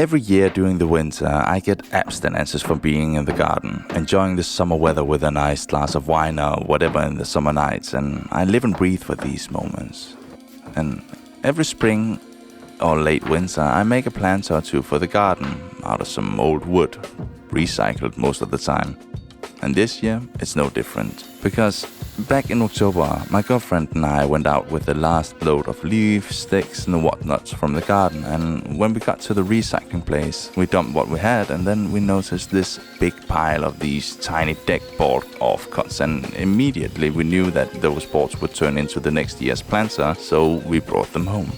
Every year during the winter, I get abstinences from being in the garden, enjoying the summer weather with a nice glass of wine or whatever in the summer nights, and I live and breathe for these moments. And every spring or late winter, I make a plant or two for the garden out of some old wood, recycled most of the time. And this year, it's no different, because back in October, my girlfriend and I went out with the last load of leaves, sticks and whatnots from the garden, and when we got to the recycling place, we dumped what we had, and then we noticed this big pile of these tiny deck board offcuts, and immediately we knew that those boards would turn into the next year's planter, so we brought them home.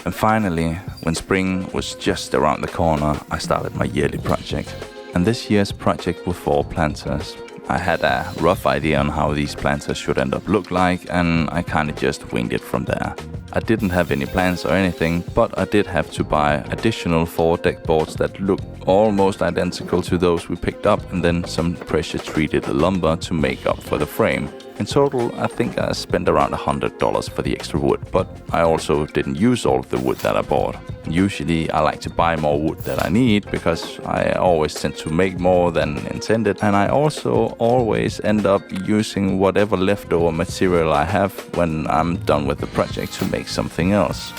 And finally, when spring was just around the corner, I started my yearly project. And this year's project were 4 planters. I had a rough idea on how these planters should end up look like, and I kinda just winged it from there. I didn't have any plans or anything, but I did have to buy additional 4 deck boards that looked almost identical to those we picked up, and then some pressure-treated lumber to make up for the frame. In total, I think I spent around $100 for the extra wood, but I also didn't use all of the wood that I bought. Usually, I like to buy more wood than I need, because I always tend to make more than intended, and I also always end up using whatever leftover material I have when I'm done with the project to make something else.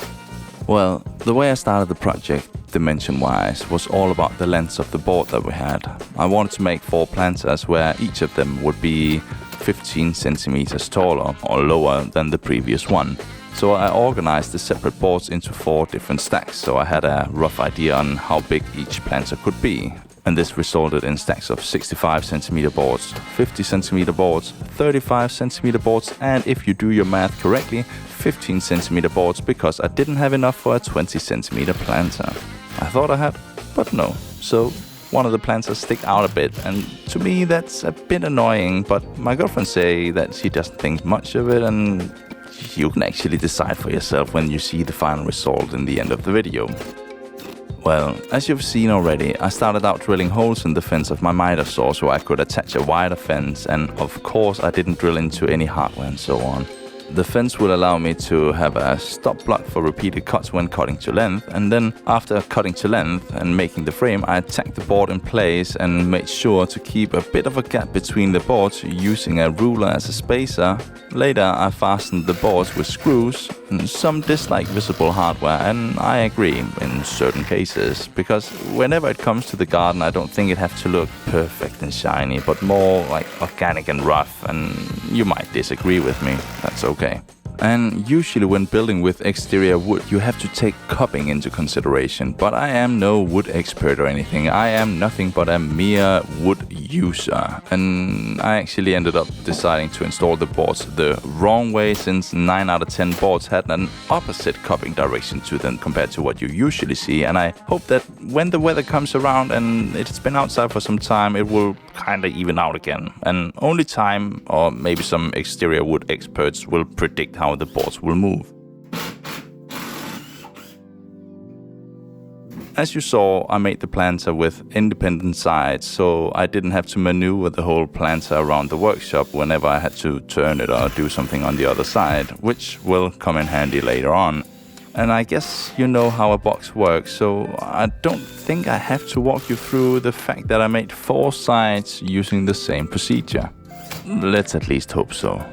Well, the way I started the project, dimension-wise, was all about the lengths of the board that we had. I wanted to make 4 planters where each of them would be 15 centimeters taller or lower than the previous one. So I organized the separate boards into 4 different stacks, so I had a rough idea on how big each planter could be. And this resulted in stacks of 65 centimeter boards, 50 centimeter boards, 35 centimeter boards, and if you do your math correctly, 15 centimeter boards, because I didn't have enough for a 20 centimeter planter. I thought I had, but no. So one of the planters stick out a bit, and to me that's a bit annoying, but my girlfriend say that she doesn't think much of it, and you can actually decide for yourself when you see the final result in the end of the video. Well, as you've seen already, I started out drilling holes in the fence of my miter saw so I could attach a wider fence, and of course I didn't drill into any hardware and so on. The fence will allow me to have a stop block for repeated cuts when cutting to length, and then after cutting to length and making the frame, I tacked the board in place and made sure to keep a bit of a gap between the boards using a ruler as a spacer. Later I fastened the boards with screws, and some dislike visible hardware, and I agree in certain cases, because whenever it comes to the garden I don't think it has to look perfect and shiny, but more like organic and rough, and you might disagree with me, that's okay. And usually when building with exterior wood, you have to take cupping into consideration, but I am no wood expert or anything. I am nothing but a mere wood user, and I actually ended up deciding to install the boards the wrong way, since 9 out of 10 boards had an opposite cupping direction to them compared to what you usually see, and I hope that when the weather comes around and it's been outside for some time, it will kinda even out again, and only time or maybe some exterior wood experts will predict how the boards will move. As you saw, I made the planter with independent sides, so I didn't have to maneuver the whole planter around the workshop whenever I had to turn it or do something on the other side, which will come in handy later on. And I guess you know how a box works, so I don't think I have to walk you through the fact that I made 4 sides using the same procedure. Let's at least hope so.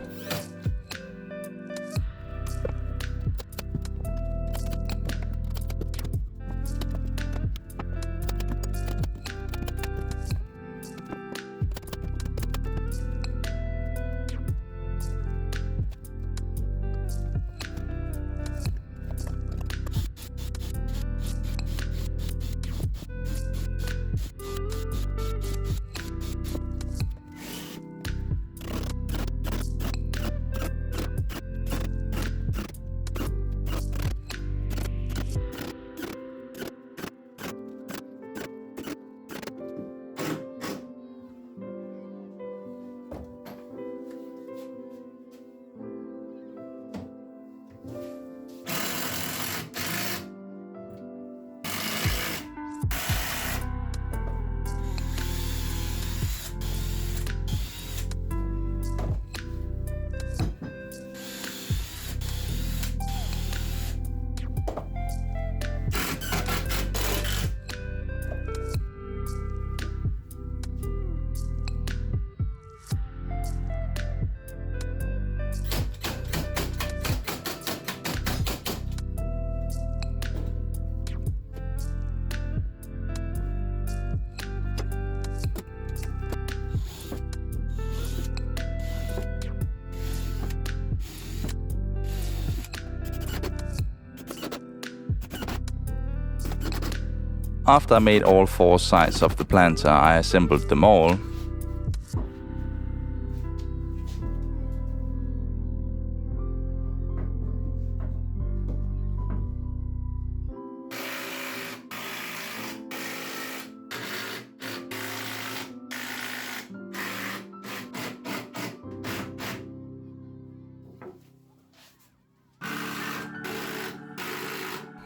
After I made all 4 sides of the planter, I assembled them all.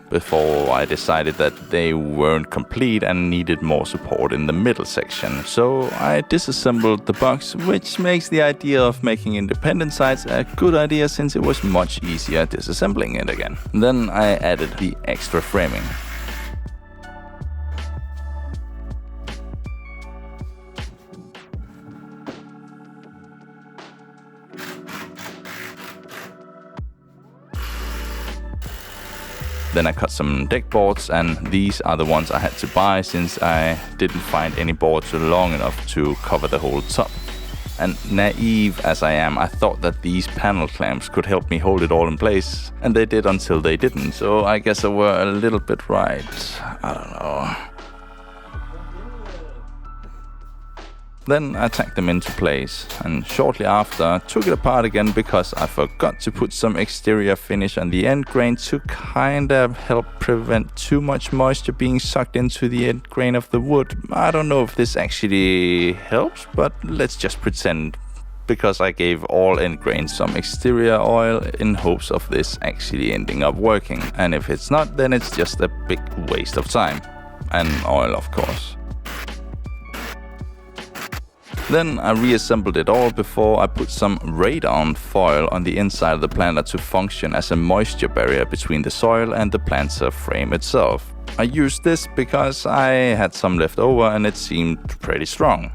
Before I decided that they weren't complete and needed more support in the middle section. So I disassembled the box, which makes the idea of making independent sides a good idea since it was much easier disassembling it again. Then I added the extra framing. Then I cut some deck boards, and these are the ones I had to buy since I didn't find any boards long enough to cover the whole top. And naive as I am, I thought that these panel clamps could help me hold it all in place, and they did until they didn't, so I guess I were a little bit right. I don't know. Then I tacked them into place, and shortly after took it apart again because I forgot to put some exterior finish on the end grain to kinda help prevent too much moisture being sucked into the end grain of the wood. I don't know if this actually helps, but let's just pretend, because I gave all end grains some exterior oil in hopes of this actually ending up working. And if it's not, then it's just a big waste of time. And oil, of course. Then I reassembled it all before I put some radon foil on the inside of the planter to function as a moisture barrier between the soil and the planter frame itself. I used this because I had some left over and it seemed pretty strong.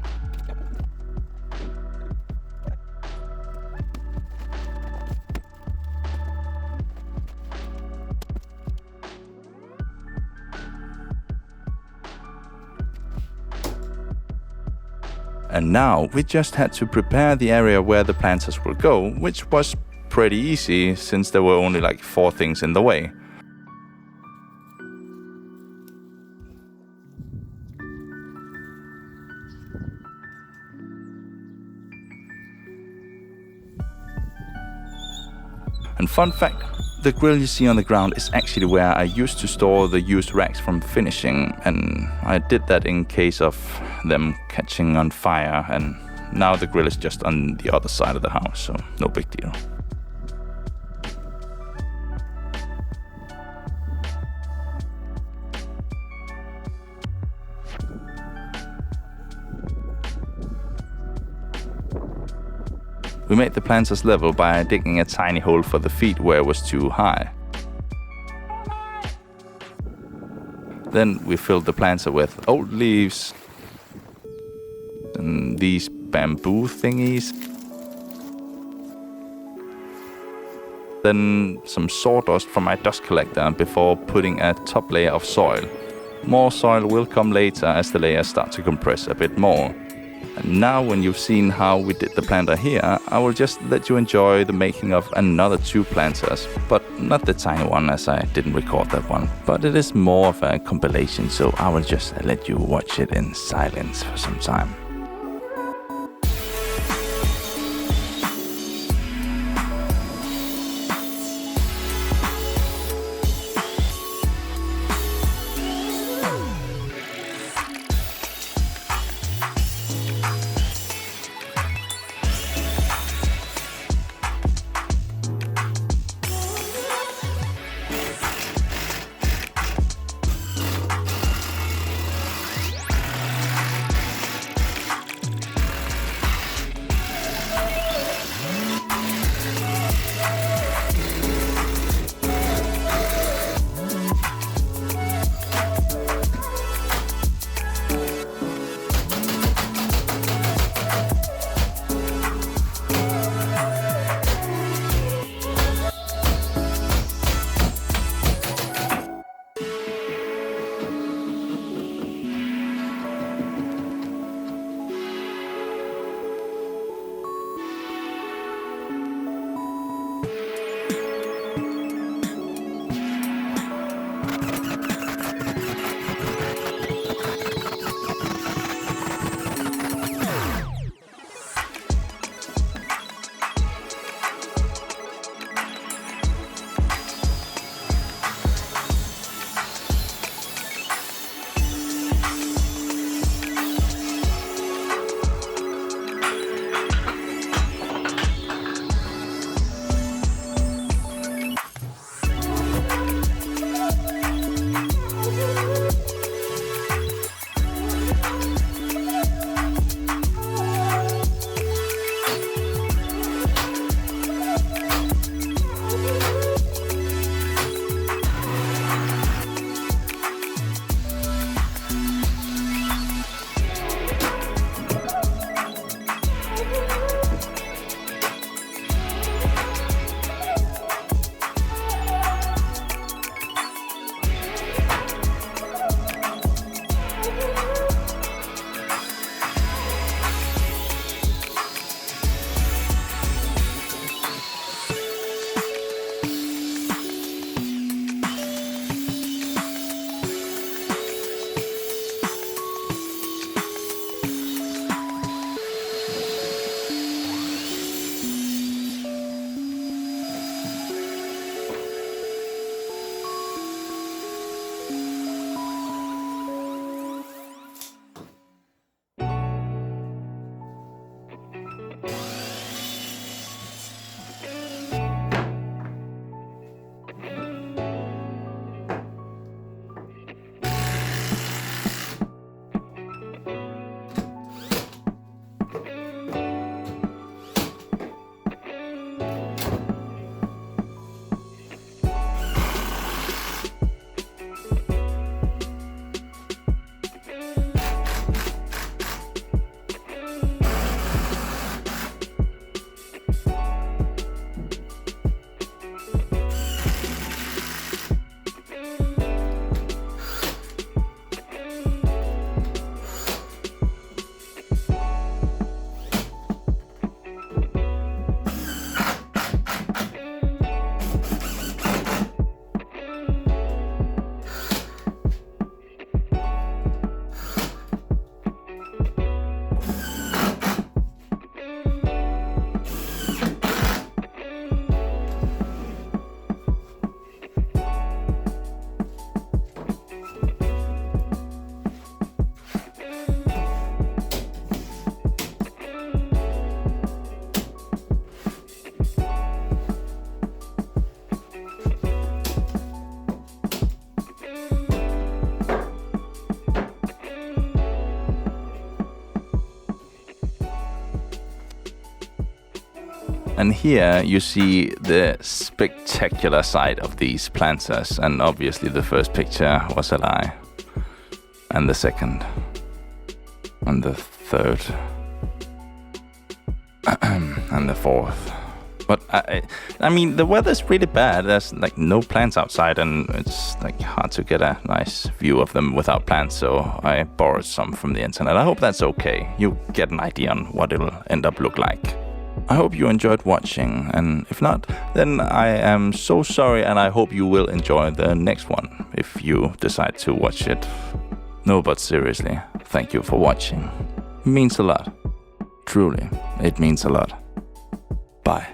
And now we just had to prepare the area where the planters will go, which was pretty easy since there were only like 4 things in the way. And fun fact, the grill you see on the ground is actually where I used to store the used racks from finishing, and I did that in case of them catching on fire, and now the grill is just on the other side of the house, so no big deal. We made the planters level by digging a tiny hole for the feet where it was too high. Then we filled the planter with old leaves and these bamboo thingies. Then some sawdust from my dust collector before putting a top layer of soil. More soil will come later as the layers start to compress a bit more. And now when you've seen how we did the planter here, I will just let you enjoy the making of another 2 planters, but not the tiny one as I didn't record that one. But it is more of a compilation, so I will just let you watch it in silence for some time. And here you see the spectacular side of these planters. And obviously the first picture was a lie. And the second. And the third. And the fourth. But I mean, the weather's really bad. There's like no plants outside, and it's like hard to get a nice view of them without plants. So I borrowed some from the internet. I hope that's okay. You get an idea on what it'll end up look like. I hope you enjoyed watching, and if not, then I am so sorry, and I hope you will enjoy the next one if you decide to watch it. No, but seriously, thank you for watching. It means a lot. Truly, it means a lot. Bye.